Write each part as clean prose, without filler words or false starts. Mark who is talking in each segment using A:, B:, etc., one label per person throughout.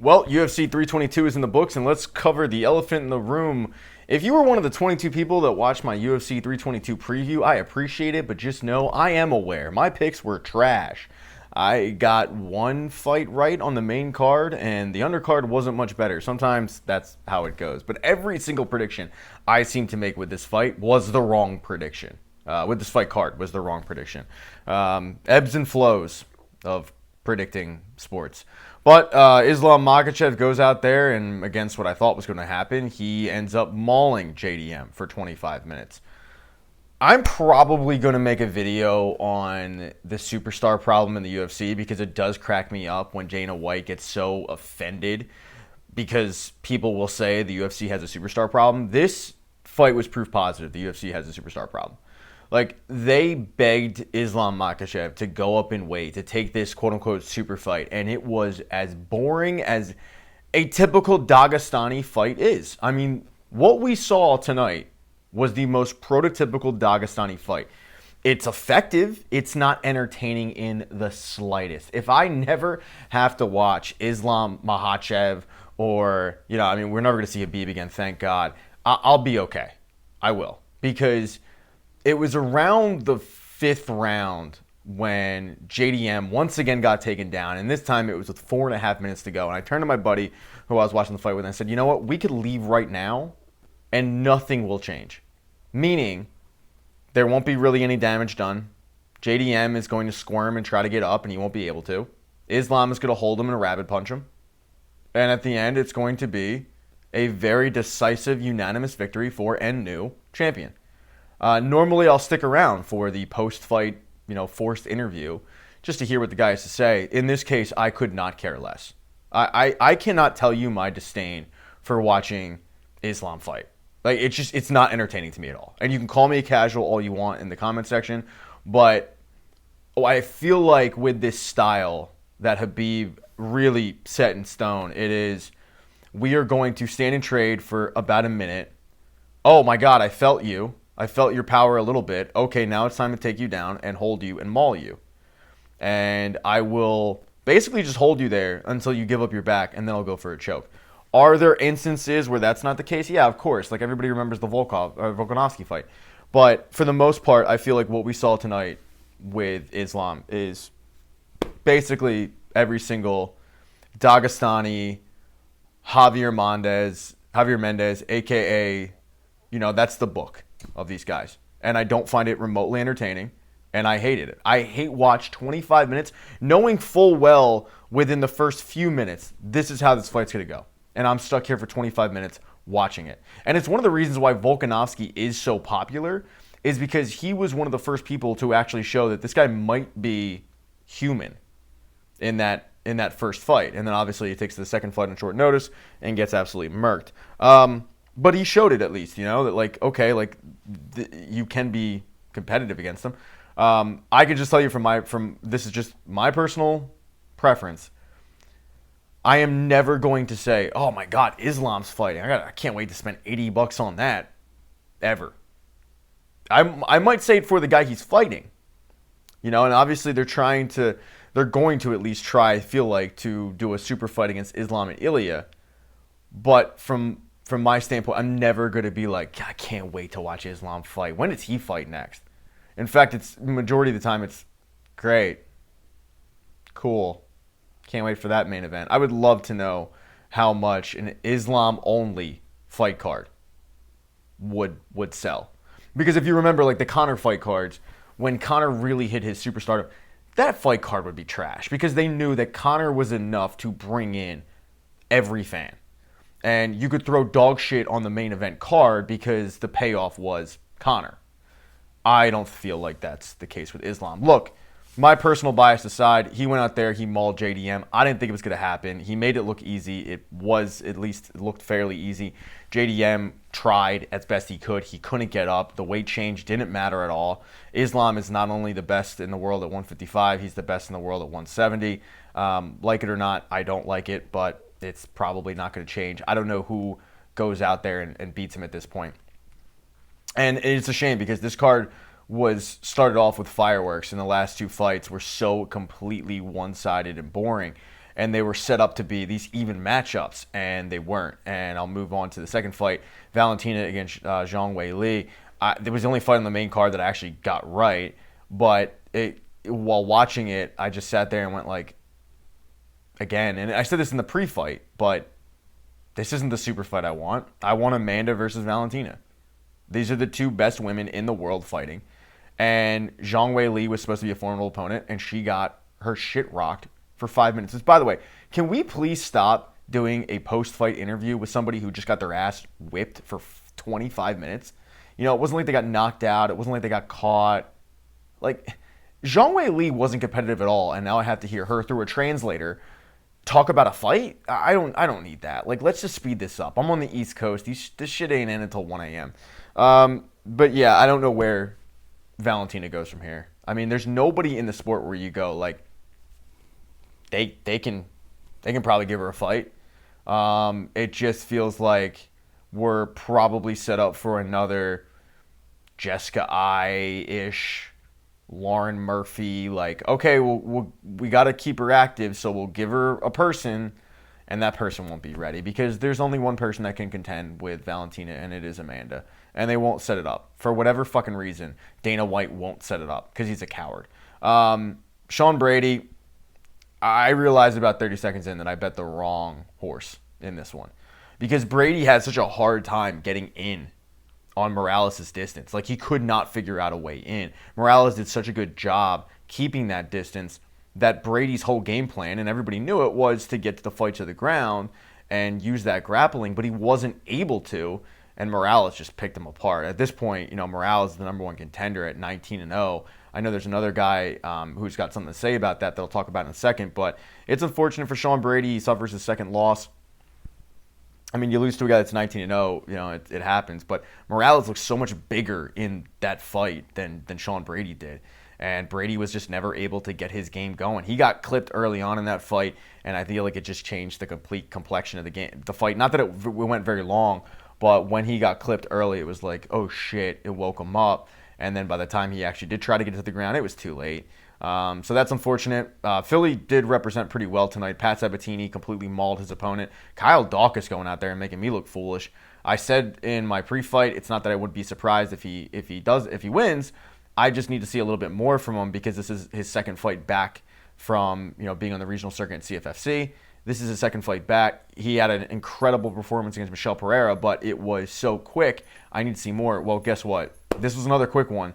A: Well, UFC 322 is in the books, and let's cover the elephant in the room. If you were one of the 22 people that watched my UFC 322 preview, I appreciate it, but just know I am aware. My picks were trash. I got one fight right on the main card, and the undercard wasn't much better. Sometimes that's how it goes. But every single prediction I seem to make with this fight was the wrong prediction. With this fight card was the wrong prediction. Ebbs and flows of predicting sports. But Islam Makhachev goes out there, and against what I thought was going to happen, he ends up mauling JDM for 25 minutes. I'm probably going to make a video on the superstar problem in the UFC because it does crack me up when Dana White gets so offended because people will say the UFC has a superstar problem. This fight was proof positive the UFC has a superstar problem. Like, they begged Islam Makhachev to go up in weight, to take this quote-unquote super fight, and it was as boring as a typical Dagestani fight is. I mean, what we saw tonight was the most prototypical Dagestani fight. It's effective. It's not entertaining in the slightest. If I never have to watch Islam Makhachev or, we're never going to see Khabib again, thank God, I'll be okay. I will. Because it was around the fifth round when JDM once again got taken down, and this time it was with 4.5 minutes to go. And I turned to my buddy who I was watching the fight with and I said, you know what? We could leave right now and nothing will change. Meaning, there won't be really any damage done. JDM is going to squirm and try to get up, and he won't be able to. Islam is going to hold him and rabbit punch him. And at the end, it's going to be a very decisive, unanimous victory for and new champion. Normally, I'll stick around for the post-fight, forced interview just to hear what the guy has to say. In this case, I could not care less. I cannot tell you my disdain for watching Islam fight. Like, it's not entertaining to me at all. And you can call me a casual all you want in the comment section, but I feel like with this style that Khabib really set in stone, it is, we are going to stand and trade for about a minute. Oh my God, I felt you. I felt your power a little bit. Okay, now it's time to take you down and hold you and maul you. And I will basically just hold you there until you give up your back, and then I'll go for a choke. Are there instances where that's not the case? Yeah, of course. Like, everybody remembers the Volkanovski fight. But for the most part, I feel like what we saw tonight with Islam is basically every single Dagestani Javier Mendez, a.k.a., that's the book of these guys. And I don't find it remotely entertaining, and I hated it. I hate watch 25 minutes knowing full well within the first few minutes this is how this fight's going to go. And I'm stuck here for 25 minutes watching it. And it's one of the reasons why Volkanovski is so popular is because he was one of the first people to actually show that this guy might be human in that first fight. And then obviously he takes the second fight on short notice and gets absolutely murked. But he showed it at least, that you can be competitive against him. I can just tell you from this is just my personal preference. I am never going to say, oh my God, Islam's fighting. I can't wait to spend $80 on that, ever. I might say it for the guy he's fighting, and obviously they're going to at least try, I feel like, to do a super fight against Islam and Ilya. But from my standpoint, I'm never going to be like, I can't wait to watch Islam fight. When does he fight next? In fact, it's majority of the time it's great. Cool. Can't wait for that main event. I would love to know how much an Islam-only fight card would sell. Because if you remember, like, the Conor fight cards, when Conor really hit his superstardom, that fight card would be trash because they knew that Conor was enough to bring in every fan. And you could throw dog shit on the main event card because the payoff was Conor. I don't feel like that's the case with Islam. Look, my personal bias aside, he went out there, he mauled JDM. I didn't think it was going to happen. He made it look easy. It looked fairly easy. JDM tried as best he could. He couldn't get up. The weight change didn't matter at all. Islam is not only the best in the world at 155, he's the best in the world at 170. Like it or not, I don't like it, but it's probably not going to change. I don't know who goes out there and beats him at this point. And it's a shame because this card was started off with fireworks, and the last two fights were so completely one-sided and boring. and they were set up to be these even matchups, and they weren't. And I'll move on to the second fight, Valentina against Zhang Weili. It was the only fight on the main card that I actually got right, but while watching it, I just sat there and went like, again, and I said this in the pre-fight, but this isn't the super fight I want. I want Amanda versus Valentina. These are the two best women in the world fighting. And Zhang Weili was supposed to be a formidable opponent, and she got her shit rocked for 5 minutes. By the way, can we please stop doing a post-fight interview with somebody who just got their ass whipped for 25 minutes? You know, it wasn't like they got knocked out. It wasn't like they got caught. Like, Zhang Weili wasn't competitive at all, and now I have to hear her through a translator talk about a fight. I don't need that. Like, let's just speed this up. I'm on the East Coast. This shit ain't in until 1 a.m. But yeah, I don't know where Valentina goes from here. I mean, there's nobody in the sport where you go like they can probably give her a fight. It just feels like we're probably set up for another Jessica I-ish, Lauren Murphy. Like, okay, we got to keep her active, so we'll give her a person, and that person won't be ready because there's only one person that can contend with Valentina, and it is Amanda. And they won't set it up. For whatever fucking reason, Dana White won't set it up because he's a coward. Sean Brady, I realized about 30 seconds in that I bet the wrong horse in this one because Brady had such a hard time getting in on Morales' distance. Like, he could not figure out a way in. Morales did such a good job keeping that distance that Brady's whole game plan, and everybody knew it, was to get the fight to the ground and use that grappling, but he wasn't able to. And Morales just picked him apart. At this point, you know, Morales is the number one contender at 19-0. I know there's another guy who's got something to say about that I'll talk about in a second, but it's unfortunate for Sean Brady. He suffers his second loss. I mean, you lose to a guy that's 19-0, you know, it happens. But Morales looks so much bigger in that fight than Sean Brady did. And Brady was just never able to get his game going. He got clipped early on in that fight, and I feel like it just changed the complete complexion of the fight. Not that it went very long, but when he got clipped early, it was like, oh shit, it woke him up. And then by the time he actually did try to get to the ground, it was too late. So that's unfortunate. Philly did represent pretty well tonight. Pat Sabatini completely mauled his opponent. Kyle Dawkins going out there and making me look foolish. I said in my pre-fight, it's not that I would be surprised if he wins. I just need to see a little bit more from him because this is his second fight back from, you know, being on the regional circuit in CFFC. This is his second fight back. He had an incredible performance against Michel Pereira, but it was so quick. I need to see more. Well, guess what? This was another quick one,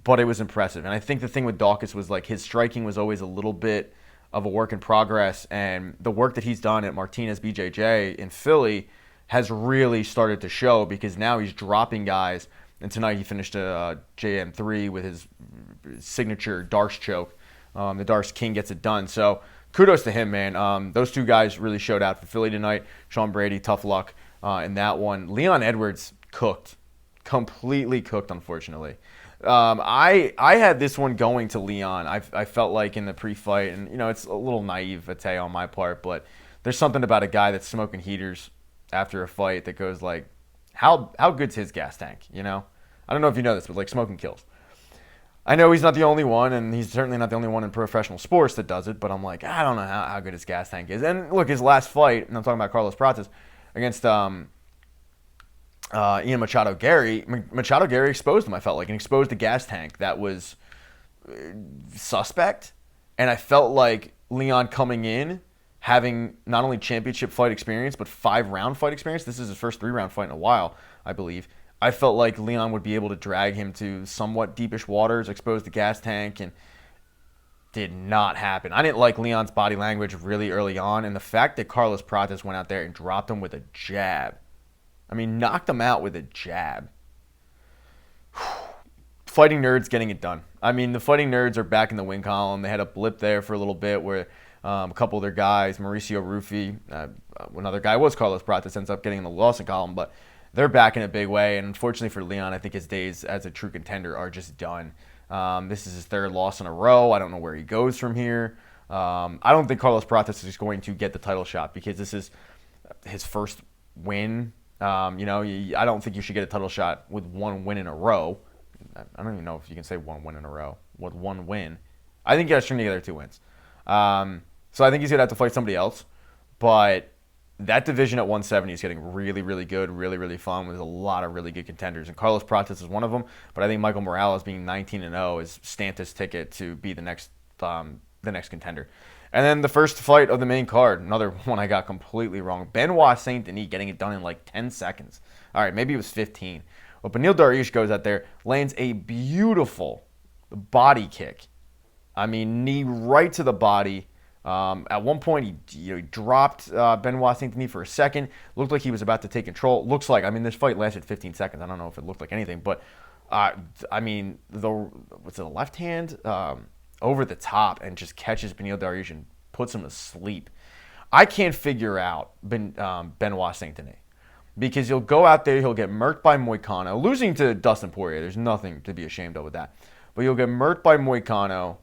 A: but it was impressive. And I think the thing with Dawkins was like his striking was always a little bit of a work in progress, and the work that he's done at Martinez BJJ in Philly has really started to show because now he's dropping guys. And tonight he finished a JM3 with his signature Darce choke. The Darce King gets it done. So kudos to him, man. Those two guys really showed out for Philly tonight. Sean Brady, tough luck in that one. Leon Edwards cooked. Completely cooked, unfortunately. I had this one going to Leon. I felt like in the pre-fight, and you know, it's a little naivete on my part, but there's something about a guy that's smoking heaters after a fight that goes like, how good's his gas tank, you know? I don't know if you know this, but like smoking kills. I know he's not the only one, and he's certainly not the only one in professional sports that does it, but I'm like, I don't know how good his gas tank is. And look, his last fight, and I'm talking about Carlos Prates, against Ian Machado Gary exposed him, I felt like, and exposed the gas tank that was suspect. And I felt like Leon coming in, having not only championship fight experience, but 5-round fight experience. This is his first 3-round fight in a while, I believe. I felt like Leon would be able to drag him to somewhat deepish waters, expose the gas tank, and did not happen. I didn't like Leon's body language really early on, and the fact that Carlos Prates went out there and dropped him with a jab. I mean, knocked him out with a jab. Fighting Nerds getting it done. I mean, the Fighting Nerds are back in the win column. They had a blip there for a little bit where a couple of their guys, Mauricio Ruffi, another guy was Carlos Prates, ends up getting in the Lawson column, but they're back in a big way. And unfortunately for Leon, I think his days as a true contender are just done. This is his third loss in a row. I don't know where he goes from here. I don't think Carlos Prates is going to get the title shot because this is his first win. I don't think you should get a title shot with one win in a row. I don't even know if you can say one win in a row with one win. I think you got to string together 2 wins. So I think he's going to have to fight somebody else. But that division at 170 is getting really, really good, really, really fun with a lot of really good contenders. And Carlos Prates is one of them. But I think Michael Morales being 19-0 is Stantis' ticket to be the next contender. And then the first fight of the main card, another one I got completely wrong. Benoit Saint Denis getting it done in like 10 seconds. All right, maybe it was 15. But Beneil Dariush goes out there, lands a beautiful body kick. I mean, knee right to the body. At one point, he dropped Benoit Saint Denis for a second. Looked like he was about to take control. Looks like, I mean, this fight lasted 15 seconds. I don't know if it looked like anything. But, I mean, was it a left hand over the top and just catches Beneil Dariush and puts him to sleep. I can't figure out Benoit Saint Denis. Because he'll go out there, he'll get murked by Moicano. Losing to Dustin Poirier, there's nothing to be ashamed of with that. But you'll get murked by Moicano.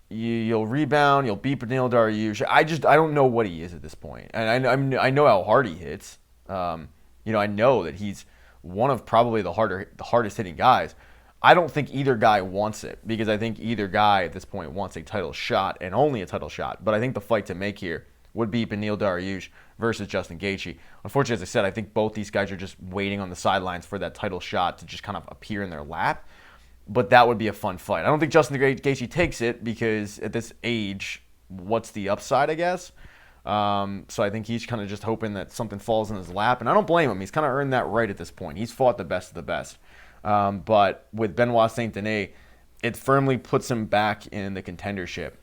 A: You'll rebound. You'll beat Beneil Dariush. I don't know what he is at this point. And I know how hard he hits. I know that he's one of probably the hardest hitting guys. I don't think either guy wants it because I think either guy at this point wants a title shot and only a title shot. But I think the fight to make here would be Beneil Dariush versus Justin Gaethje. Unfortunately, as I said, I think both these guys are just waiting on the sidelines for that title shot to just kind of appear in their lap. But that would be a fun fight. I don't think Justin Gaethje takes it because at this age, what's the upside, I guess? So I think he's kind of just hoping that something falls in his lap. And I don't blame him. He's kind of earned that right at this point. He's fought the best of the best. But with Benoit Saint Denis, it firmly puts him back in the contendership.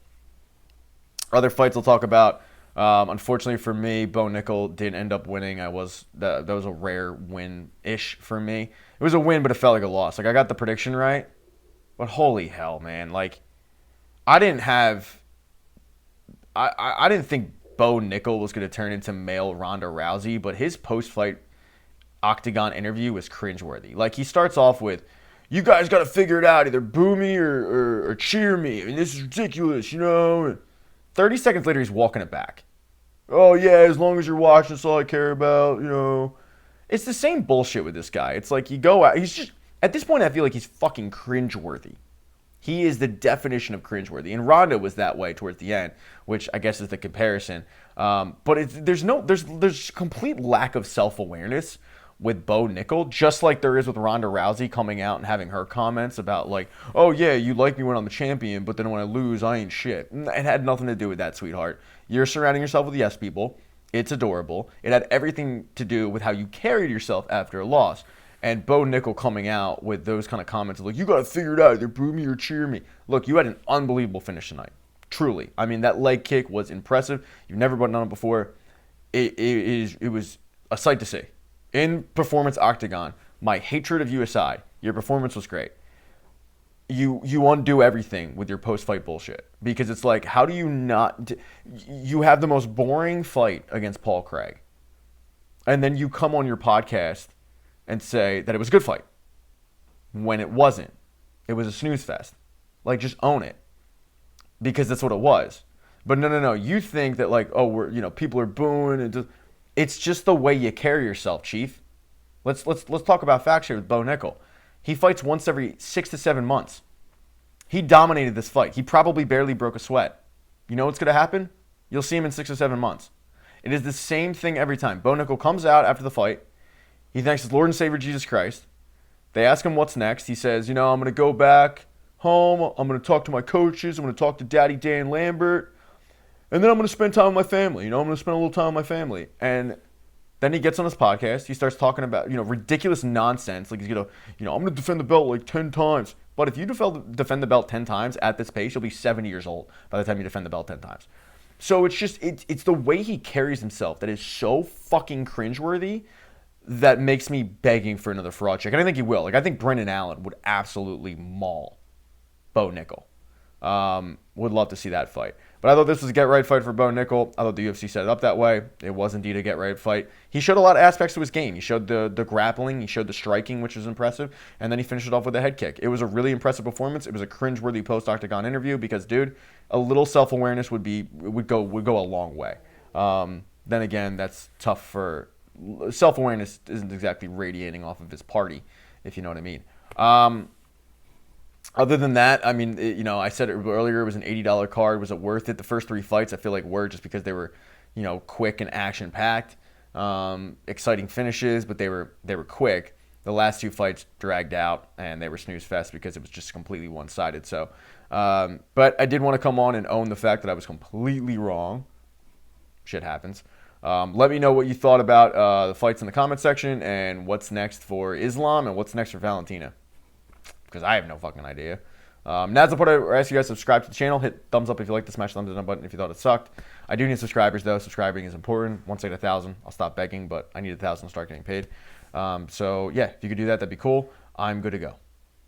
A: Other fights I'll talk about. Unfortunately for me, Bo Nickel did end up winning. That was a rare win-ish for me. It was a win, but it felt like a loss. Like I got the prediction right, but holy hell, man! Like I didn't think Bo Nickel was going to turn into male Ronda Rousey, but his post-fight Octagon interview was cringeworthy. Like he starts off with, "You guys got to figure it out, either boo me or cheer me. I mean, this is ridiculous, you know." 30 seconds later, he's walking it back. "Oh, yeah, as long as you're watching, that's all I care about, you know." It's the same bullshit with this guy. It's like you go out, he's just, at this point, I feel like he's fucking cringeworthy. He is the definition of cringeworthy. And Ronda was that way towards the end, which I guess is the comparison. But there's complete lack of self-awareness with Bo Nickel, just like there is with Ronda Rousey coming out and having her comments about like, "Oh yeah, you like me when I'm the champion, but then when I lose, I ain't shit." It had nothing to do with that, sweetheart. You're surrounding yourself with yes people. It's adorable. It had everything to do with how you carried yourself after a loss. And Bo Nickel coming out with those kind of comments like, "You got to figure it out, either boo me or cheer me." Look, you had an unbelievable finish tonight. Truly. I mean, that leg kick was impressive. You've never done it before. It was a sight to see. In Performance Octagon, my hatred of you aside, your performance was great. You undo everything with your post-fight bullshit. Because it's like, how do you not... You have the most boring fight against Paul Craig. And then you come on your podcast and say that it was a good fight. When it wasn't. It was a snooze fest. Like, just own it. Because that's what it was. But no. You think that like, oh, people are booing and... It's just the way you carry yourself, Chief. Let's talk about facts here with Bo Nickel. He fights once every 6 to 7 months. He dominated this fight. He probably barely broke a sweat. You know what's going to happen? You'll see him in 6 or 7 months. It is the same thing every time. Bo Nickel comes out after the fight. He thanks his Lord and Savior Jesus Christ. They ask him what's next. He says, I'm going to go back home. I'm going to talk to my coaches. I'm going to talk to Daddy Dan Lambert. And then I'm going to spend time with my family. I'm going to spend a little time with my family. And then he gets on his podcast. He starts talking about, ridiculous nonsense. Like he's going to, I'm going to defend the belt like 10 times. But if you defend the belt 10 times at this pace, you'll be 70 years old by the time you defend the belt 10 times. So it's just, it's the way he carries himself that is so fucking cringeworthy that makes me begging for another fraud check. And I think he will. Like, I think Brendan Allen would absolutely maul Bo Nickel. Would love to see that fight. But I thought this was a get-right fight for Bo Nickel. I thought the UFC set it up that way. It was indeed a get-right fight. He showed a lot of aspects to his game. He showed the grappling. He showed the striking, which was impressive. And then he finished it off with a head kick. It was a really impressive performance. It was a cringe-worthy post-octagon interview because, dude, a little self-awareness would go a long way. Then again, that's tough for... Self-awareness isn't exactly radiating off of his party, if you know what I mean. Other than that, I mean, I said it earlier, it was an $80 card. Was it worth it? The first three fights, I feel like were, just because they were, quick and action packed, exciting finishes, but they were quick. The last two fights dragged out, and they were snooze fest because it was just completely one sided. So, but I did want to come on and own the fact that I was completely wrong. Shit happens. Let me know what you thought about the fights in the comment section, and what's next for Islam and what's next for Valentina, because I have no fucking idea. Now's the part I ask you guys to subscribe to the channel. Hit thumbs up if you like, smash the thumbs down button if you thought it sucked. I do need subscribers, though. Subscribing is important. Once I get 1,000, I'll stop begging, but I need 1,000 to start getting paid. So, yeah, if you could do that, that'd be cool. I'm good to go.